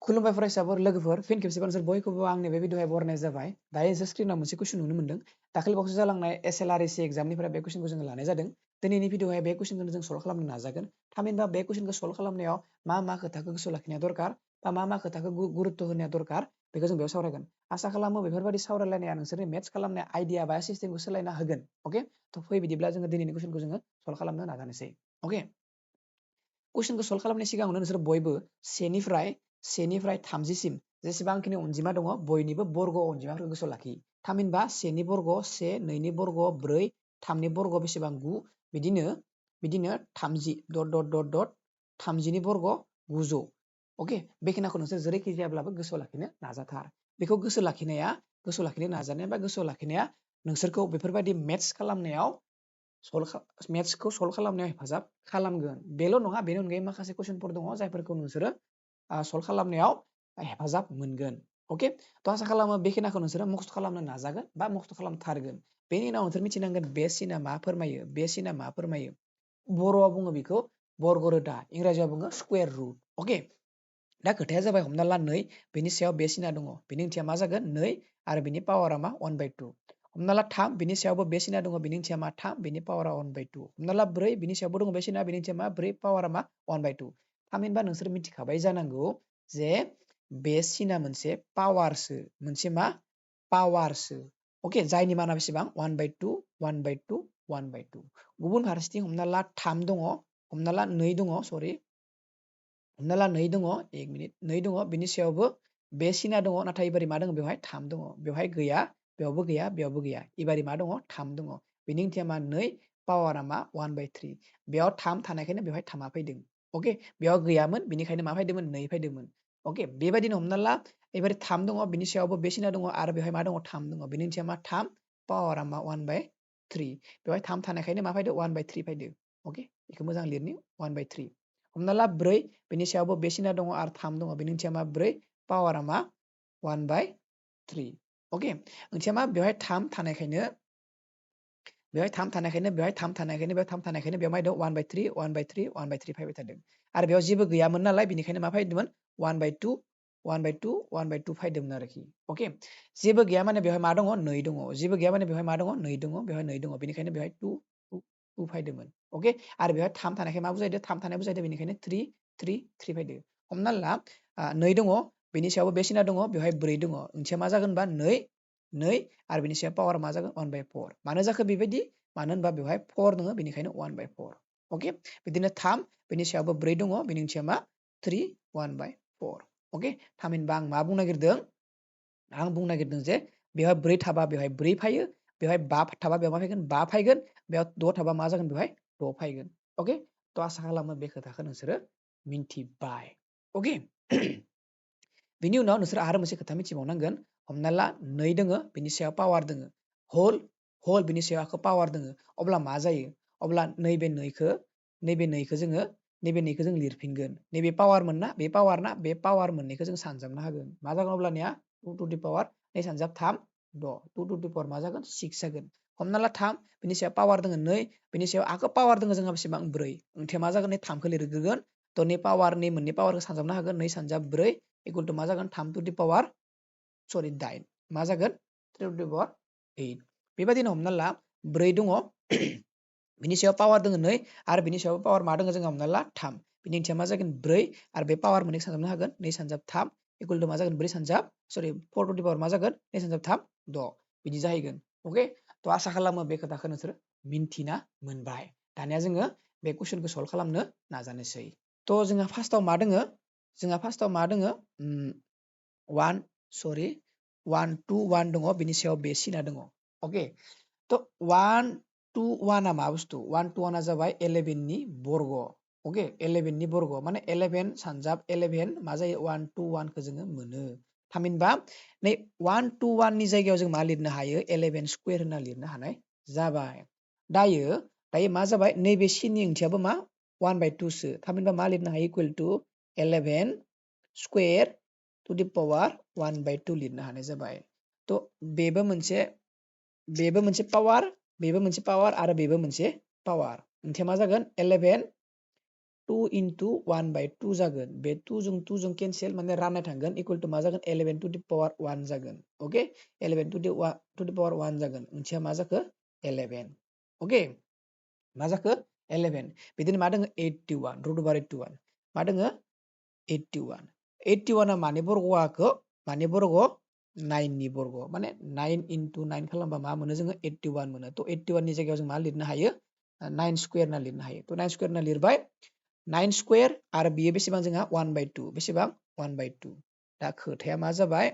खुलुमबाय फरायसाफोर लोगोफोर फिन खेबसेबाव नोंसोर बयखौबो आंनि बे भिडिअआव बरायनाय जाबाय। दायो जों स्क्रिनाव मोनसे कुइसन नुनो मोनदों। दाखालि बावैसो जालांनाय SLRC एग्जामनिफ्राय बे कुइसनखौ जोङो लानाय जादों। दिनैनि भिडिअआवहाय बे कुइसनखौ जों सल्भ खालामनो नाजागोन। थामहिनबा बे कुइसनखौ सल्भ खालामनायाव मा खोथाखौ गोसोआव लाखिनाया दरकार बा मा खोथाखौ गुरुत्व होनाया दरकार बेखौ जों बेयाव सावरायगोन। आसा खालामो बेफोरबायदि सावरायलायनाया नोंसोरनि मेथ्स खालामनाय आइडिया बा सिस्टेमखौ सोलायना होगोन। अके थ' फै बिदिब्ला जोङो दिनैनि कुइसनखौ जोङो सल्भ खालामनो नाजानोसै। अके कुइसनखौ सल्भ खालामनाय सिगाङावनो नोंसोर बयबो सेनिफ्राय 30सिम जेसेबांखिनि अनजिमा दङ बयनिबो बर्ग अनजिमाफोरखौ गोसोआव लाखि। थामहिनबा 1 नि बर्ग 1, 2 नि बर्ग 4, 3 नि बर्ग बेसेबां 9 बिदिनो 30 30 नि बर्ग 900। अके बेखिनिखौ नोंसोर जेरैखि जायाब्लाबो गोसोआव लाखिनो नाजाथार। बेखौ गोसोआव लाखिनो नाजानाया बा गोसोआव लाखिनाया नोंसोरखौ बेफोरबायदि मेथ्स खालामनायाव मेथ्सखौ सल्भ खालामनायाव हेफाजाब खालामगोन। बेल' नङा बेनि अनगायै माखासे कुइसनफोर दङ जायफोरखौ नोंसोरो सल्भ खालामनायाव हेफाजाब मोनगोन। अके थ' आसा खालामो बेखिनिखौ नोंसोरो मुखस्थ' खालामनो नाजागोन बा मुखस्थ' खालामथारगोन। बेनि उनाव नोंसोर मिथिनांगोन बे सिना मा फोरमायो। बर'आव बुङो बेखौ बर्ग रोदा, इंराजियाव बुङो स्कुवेर रुट। अके दा खोथाया जाबाय हमना ला 2 बेनि सायाव बे सिना दङ, बेनि ओंथिया मा जागोन 2 आरो बिनि पावारा मा 1/2। हमना ला 3 बिनि सायावबो बे सिना दङ, बिनि ओंथिया मा 3 बिनि पावारा 1/2। हमना ला 4 बिनि सायावबो दङ बे सिना, बिनि ओंथिया मा 4 पावारा मा 1/2। थामहिनबा नोंसोर मिथिखाबाय जानांगौ जे बे सिना मोनसे पावारसो, मोनसे मा पावारसो। अके जायनि माना बेसेबां 1/2 1/2 1/2। गुबुन फारसेथिं हमना ला 3 दङ, हमना ला 2 दङ, हमना ला 2 दङ, 1 मिनिट 2 दङ, बिनि सायावबो बे सिना दङ, नाथाय एबारै मा दङ बेवहाय 3 दङ, बेवहाय गैया, बेयावबो गैया, बेयावबो गैया, एबारै मा दङ 3 दङ। बिनि ओंथिया मा 2 पावारा मा 1/3। बेयाव 3 थानायखायनो बेवहाय 3आ फैदों। अके बेयाव गैयामोन बिनिखायनो मा फैदोंमोन 2 फैदोंमोन। अके बेबायदिनो हमना ला एबारे 3 दङ, बिनि सायावबो बे सिना दङ आरो बेवहाय मा दङ 3 दङ, बिनि ओंथिया मा 3 पावारा मा 1/3। बेवहाय 3 थानायखायनो मा फैदो 1/3 फैदो। अके बेखौ मोजां लिरनि 1/3। हमना ला 4 बेनि सायावबो बे सिना दङ आरो 3 दङ, बिनि ओंथिया मा 4 पावारा मा 1/3। अके ओंथिया मा बेवहाय 3 थानायखायनो बेवहाय 3 थानायखायनो बेवहाय 3 थानायखायनो बेवहाय 3 थानायखायनो बेयाव मा दं 1/3 1/3 1/3 फैबाय थादों। आरो बेयाव जेबो गैयामोन नालाय बेनिखायनो मा फैदोंमोन 1/2 1/2 1/2 फैदोंमोन आरोखि। अके जेबो गैया माने बेवहाय मा दङ 2 दङ, जेबो गैया माने बेवहाय मा दङ 2 दङ, बेवहाय 2 दङ, बेनिखायनो बेवहाय 2 फैदोंमोन। अके आरो बेवहाय 3 थानायखाय मा बुजायदो 3 थानाय बुजायदो, बेनिखायनो 3 3 3 फैदो। हमना ला 2 दङ, बेनि सायावबो बे सिना दङ, बेवहाय 4 दङ, ओंथिया मा जागोन बा 2 आरो बेनि सायाव पावार मा जागोन 1/4। मानो जाखो बेबायदि? मानो होनबा बेवहाय 4 दङ बेनिखायनो 1/4। अके बिदिनो 3 बेनि सायावबो 4 दङ, बेनि ओंथिया मा 3 1/4। अके थामहिनबा आं मा बुंनो नागिरदों? आं बुंनो नागिरदों जे बेवहाय 4 थाबा बेवहाय 4 फैयो, बेवहाय 5 थाबा बेयाव मा फैगोन 5 फैगोन, बेयाव 6 थाबा मा जागोन बेवहाय 6 फैगोन। अके थ' आसा खालामो बे खोथाखौ नोंसोरो मिन्थिबाय। अके बिनि उनाव नोंसोर आरो मोनसे खोथा मिथिबावनांगोन। हमना ला 2 दोङो बिनि सायाव पावार दोङो, होल बिनि सायाव आखो पावार दोङो, अब्ला मा जायो? अब्ला नैबे 2खौ जों लिरफिनगोन। नैबे पावारमोन ना, बे पावार मोननैखौ जों सानजाबना होगोन। मा जागोन अब्लानिया 2 two the power 2 सानजाब 3 6, 2 two the power मा जागोन 6 जागोन। हमना ला 3 बिनि सायाव पावार दोङो 2, बिनि सायाव आखो पावार दोङो जोंहा बेसेबां 4, ओंथिया मा जागोन 3खौ लिरग्रोगोन, थ' नै पावारनि मोननै पावारखौ सानजाबना होगोन, 2 सानजाब 4 इकुवेल टु मा जागोन 3 टु दि पावार 8 मा जागोन 3 टु दि पावार 8। बेबायदिनो हमना ला 4 दङ बिनि सायाव पावार दोङो 2 आरो बिनि सायाव पावार मा दोङो जोंहा हमना ला 3, बिनि ओंथिया मा जागोन 4 आरो बे पावार मोननैखौ सानजाबना होगोन 2 सानजाब 3 इकुवेल टु मा जागोन 4 टु दि पावार मा जागोन 2 सानजाब 3 6 बिदि जाहैगोन। अके थ' आसा खालामो बे खोथाखौ नोंसोर मिन्थिना मोनबाय। दानिया जोङो बे कुइसनखौ सल्भ खालामनो नाजानोसै। थ' जोंहा फार्स्टआव मा दोङो 1 2 1 दङ, बिनि सायाव बे सिना दङ। अके थ' 1 2 1 आ मा बुस्थु? 1 2 1 आ जाबाय 11 नि बर्ग। अके 11 नि बर्ग माने 11 सानजाब 11 मा जायो 1 2 1 खौ जोङो मोनो। थामहिनबा नै 1 2 1 नि जायगायाव जों मा लिरनो हायो 11 स्कुवेर होनना लिरनो हानाय जाबाय। दायो मा जाबाय नैबे सिननि ओंथियाबो मा 1/2 सो, थामहिनबा मा लिरनो हायो equal to 11 square to the power 1/2 लिरनो हानाय जाबाय। थ' बेबो मोनसे पावार, बेबो मोनसे पावार आरो बेबो मोनसे पावार। ओंथिया मा जागोन 11 2 into 1 by 2 जागोन बे 2 जों 2 जों cancel माने राननाय थांगोन equal to मा जागोन 11 to the power 1 जागोन ओके 11 to the power 1 जागोन ओंथिया मा जाखो 11 ओके मा जाखो 11 बिदिनो मा दोङो 81 root over 81 मा दोङो 81 81 आ मानि बर्ग आखो मानि बर्ग 9 नि बर्ग माने 9 into 9 खालामबा मा मोनो जोङो 81 मोनो थ 81 नि जायगायाव जों मा लिरनो हायो 9 स्क्वायर ना लिरनो हायो थ 9 स्क्वायर ना लिरबाय 9 स्क्वायर आरो बियो बेसेबां जोंहा 1 by 2 बेसेबां 1 by 2 दा खोथाया मा जाबाय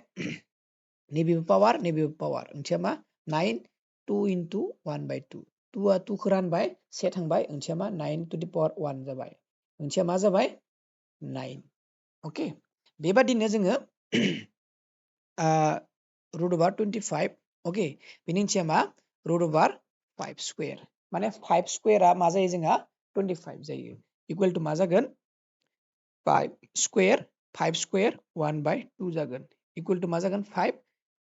नैबेबो पावार ओंथिया मा 9 2 into 1 by 2 2 आ 2 खौ रानबाय से थांबाय ओंथिया मा 9 to the power 1 जाबाय ओंथिया मा जाबाय 9 ओके बेबादिनो जोङो root over 25 ओके बेनि ओंथिया मा root over 5 स्क्वायर माने 5 स्क्वायरआ मा जायो जोंहा 25 जायो इक्वल टू मा जागोन 5 स्क्वायर 1 by 2 जागोन इक्वल टू मा जागोन 5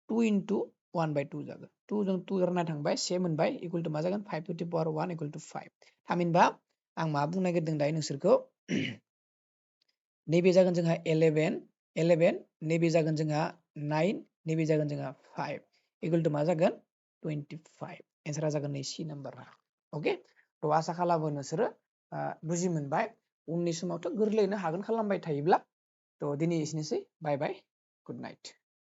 2 into 1 by 2 जागोन 2 जों 2 रानना थांबाय से मोनबाय इक्वल टू मा जागोन 5 to the power 1 equal to 5 थामहिनबा आं मा बुंनो नागिरदों दायो नोंसोरखौ नैबे जागोन जोंहा 11 नैबे जागोन जोंहा 9 नैबे जागोन जोंहा 5 इक्वल टू मा जागोन 25 एन्सारा जागोन नै सी नाम्बारा ओके थ' आसा खालामो नोंसोरो बुजि मोनबाय उननि समावथ' गोरलैयैनो हागोन खालामबाय थायोब्ला थ' दिनै एसेनोसै बाय बाय गुड नाइट